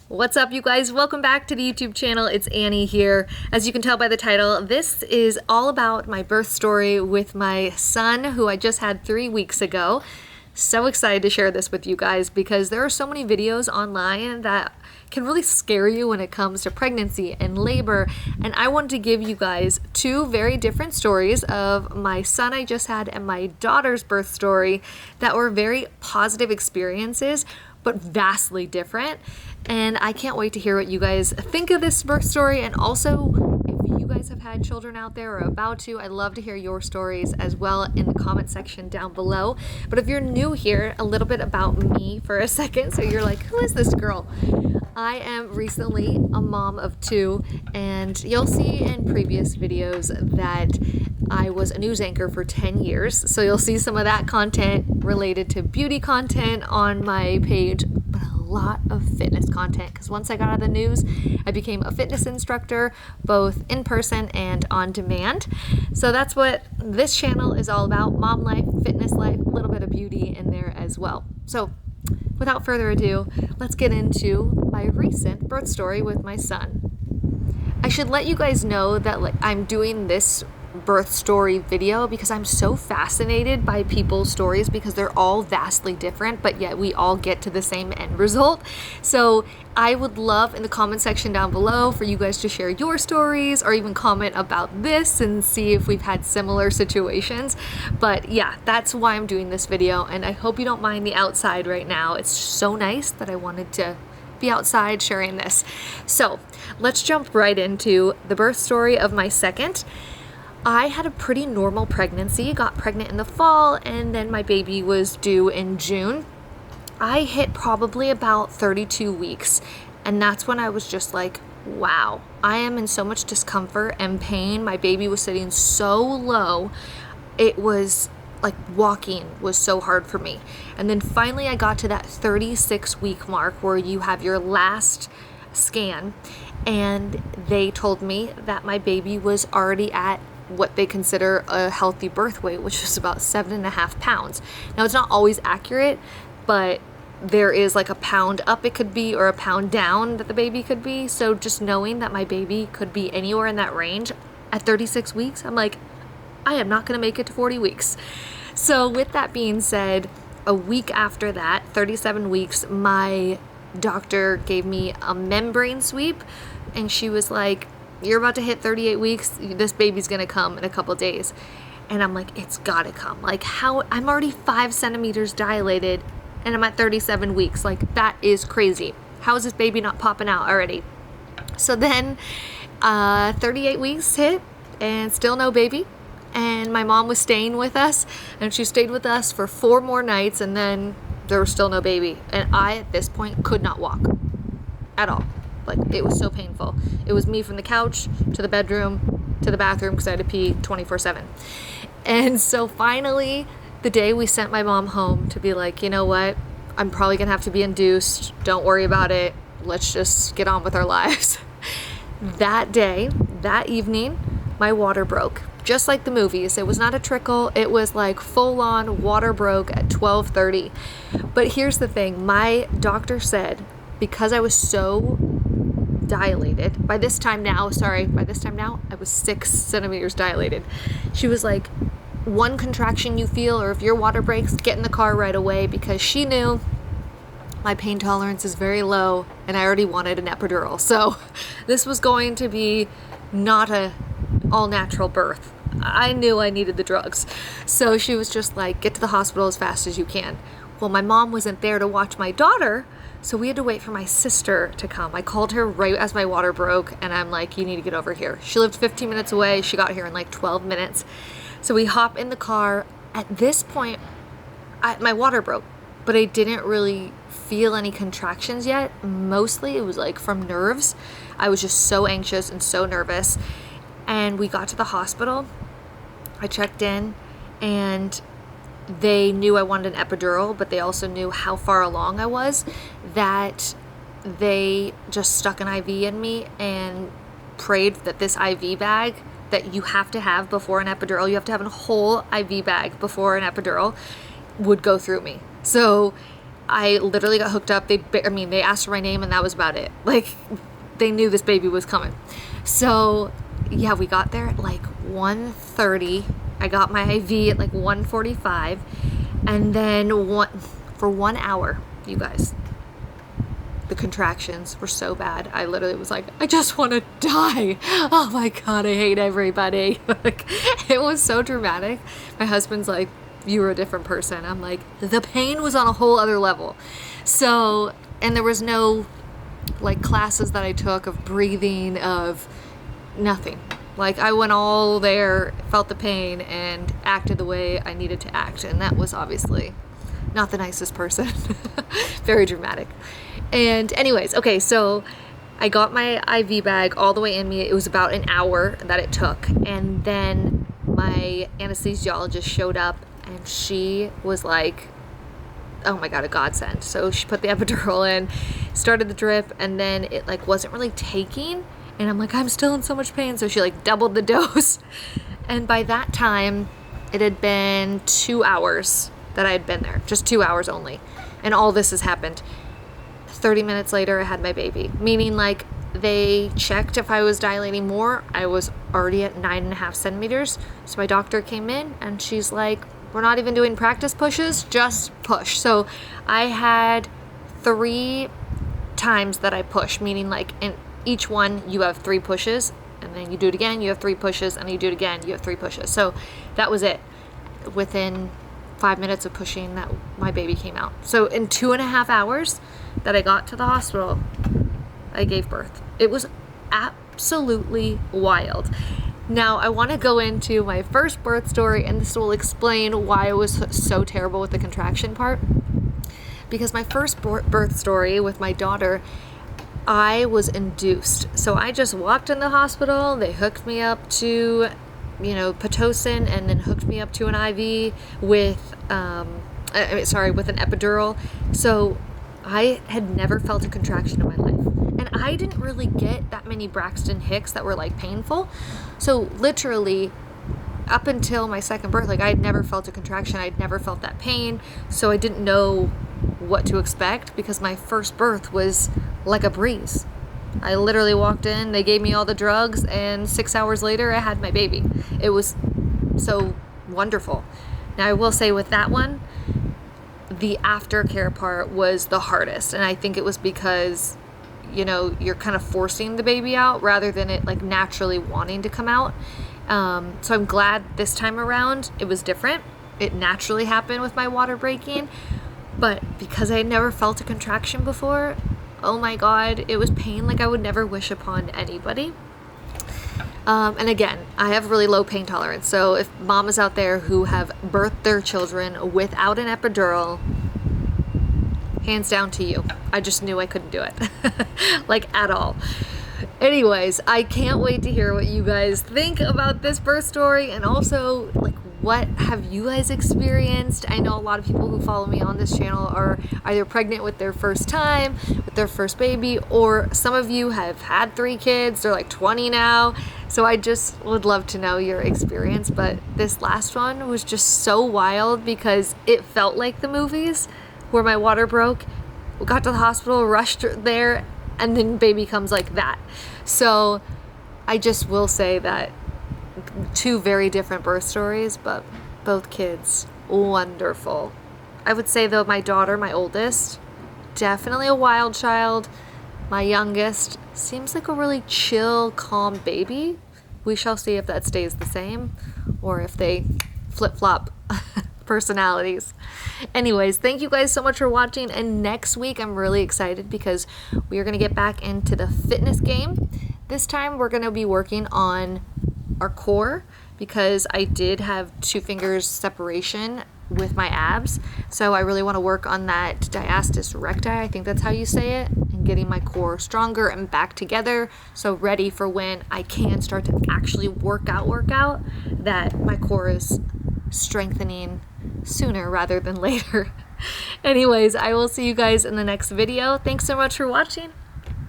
What's up, you guys? Welcome back to the YouTube channel. It's Annie here. As you can tell by the title, this is all about my birth story with my son, who I just had 3 weeks ago. So excited to share this with you guys because there are so many videos online that can really scare you when it comes to pregnancy and labor. And I wanted to give you guys two very different stories of my son I just had and my daughter's birth story that were very positive experiences, but vastly different. And I can't wait to hear what you guys think of this birth story. And also, if you guys have had children out there or about to, I'd love to hear your stories as well in the comment section down below. But if you're new here, a little bit about me for a second. So you're like, who is this girl? I am recently a mom of two, and you'll see in previous videos that I was a news anchor for 10 years. So you'll see some of that content related to beauty content on my page, but a lot of fitness content, because once I got out of the news, I became a fitness instructor, both in person and on demand. So that's what this channel is all about: mom life, fitness life, a little bit of beauty in there as well. So without further ado, let's get into my recent birth story with my son. I should let you guys know that I'm doing this birth story video because I'm so fascinated by people's stories, because they're all vastly different, but yet we all get to the same end result. So I would love in the comment section down below for you guys to share your stories, or even comment about this and see if we've had similar situations. But yeah, that's why I'm doing this video, and I hope you don't mind the outside right now. It's so nice that I wanted to be outside sharing this. So let's jump right into the birth story of my second. I had a pretty normal pregnancy, got pregnant in the fall, and then my baby was due in June. I hit probably about 32 weeks, and that's when I was just like, wow, I am in so much discomfort and pain. My baby was sitting so low. It was like walking was so hard for me. And then finally I got to that 36-week mark where you have your last scan, and they told me that my baby was already at what they consider a healthy birth weight, which is about 7.5 pounds. Now, it's not always accurate, but there is like a pound up it could be, or a pound down that the baby could be. So just knowing that my baby could be anywhere in that range at 36 weeks, I'm like, I am not going to make it to 40 weeks. So with that being said, a week after that, 37 weeks, my doctor gave me a membrane sweep, and she was like, you're about to hit 38 weeks. This baby's going to come in a couple days. And I'm like, it's got to come. Like, how? I'm already 5 centimeters dilated and I'm at 37 weeks. Like, that is crazy. How is this baby not popping out already? So then 38 weeks hit and still no baby. And my mom was staying with us, and she stayed with us for 4 more nights, and then there was still no baby. And I, at this point, could not walk at all. Like, it was so painful. It was me from the couch to the bedroom to the bathroom, because I had to pee 24/7. And so finally, the day we sent my mom home to be like, you know what? I'm probably going to have to be induced. Don't worry about it. Let's just get on with our lives. That day, that evening, my water broke. Just like the movies. It was not a trickle. It was like full-on water broke at 12:30. But here's the thing. My doctor said, because I was so dilated, by this time now, I was 6 centimeters dilated. She was like, one contraction you feel, or if your water breaks, get in the car right away, because she knew my pain tolerance is very low and I already wanted an epidural. So this was going to be not a all-natural birth. I knew I needed the drugs. So she was just like, get to the hospital as fast as you can. Well, my mom wasn't there to watch my daughter, so we had to wait for my sister to come. I called her right as my water broke, and I'm like, you need to get over here. She lived 15 minutes away. She got here in like 12 minutes. So we hop in the car. At this point, my water broke, but I didn't really feel any contractions yet. Mostly it was like from nerves. I was just so anxious and so nervous. And we got to the hospital. I checked in, and they knew I wanted an epidural, but they also knew how far along I was, that they just stuck an IV in me and prayed that this IV bag that you have to have before an epidural, you have to have a whole IV bag before an epidural, would go through me. So I literally got hooked up. They asked for my name and that was about it. Like, they knew this baby was coming. So yeah, we got there at like 1:30. I got my IV at like 1:45, and then for 1 hour, you guys, the contractions were so bad. I literally was like, I just want to die. Oh my God, I hate everybody. Like, it was so dramatic. My husband's like, you were a different person. I'm like, the pain was on a whole other level. So, and there was no like classes that I took of breathing, of nothing. Like, I went all there, felt the pain, and acted the way I needed to act. And that was obviously not the nicest person. Very dramatic. And anyways, okay, so I got my IV bag all the way in me. It was about an hour that it took. And then my anesthesiologist showed up, and she was like, oh my God, a godsend. So she put the epidural in, started the drip, and then it like wasn't really taking. And I'm like, I'm still in so much pain. So she like doubled the dose. And by that time, it had been 2 hours that I had been there, just 2 hours only. And all this has happened. 30 minutes later, I had my baby, meaning like they checked if I was dilating more. I was already at 9.5 centimeters. So my doctor came in and she's like, we're not even doing practice pushes, just push. So I had 3 times that I pushed, meaning like in each one you have 3 pushes, and then you do it again, you have 3 pushes, and you do it again, you have 3 pushes. So that was it. Within 5 minutes of pushing, that my baby came out. So in 2.5 hours that I got to the hospital, I gave birth. It was absolutely wild. Now I want to go into my first birth story, and this will explain why I was so terrible with the contraction part. Because my first birth story with my daughter, I was induced. So I just walked in the hospital, they hooked me up to, Pitocin, and then hooked me up to an IV with, with an epidural. So I had never felt a contraction in my life. And I didn't really get that many Braxton Hicks that were like painful. So literally up until my second birth, like I had never felt a contraction. I'd never felt that pain. So I didn't know what to expect, because my first birth was like a breeze. I literally walked in, they gave me all the drugs, and 6 hours later I had my baby. It was so wonderful. Now I will say with that one, the aftercare part was the hardest. And I think it was because, you're kind of forcing the baby out rather than it like naturally wanting to come out. So I'm glad this time around it was different. It naturally happened with my water breaking. But because I had never felt a contraction before, oh my God, it was pain like I would never wish upon anybody. And again, I have really low pain tolerance. So if mamas out there who have birthed their children without an epidural, hands down to you. I just knew I couldn't do it, like at all. Anyways, I can't wait to hear what you guys think about this birth story, and also like, what have you guys experienced? I know a lot of people who follow me on this channel are either pregnant with their first time, with their first baby, or some of you have had 3 kids, they're like 20 now. So I just would love to know your experience. But this last one was just so wild because it felt like the movies where my water broke, we got to the hospital, rushed there, and then baby comes like that. So I just will say that 2 very different birth stories, but both kids wonderful. I would say though, my daughter, my oldest, definitely a wild child. My youngest seems like a really chill, calm baby. We shall see if that stays the same or if they flip-flop personalities. Anyways, thank you guys so much for watching, and next week I'm really excited because we are going to get back into the fitness game. This time we're going to be working on our core, because I did have 2 fingers separation with my abs, so I really want to work on that diastasis recti, I think that's how you say it, and getting my core stronger and back together, so ready for when I can start to actually work out, that my core is strengthening sooner rather than later. Anyways, I will see you guys in the next video. Thanks so much for watching.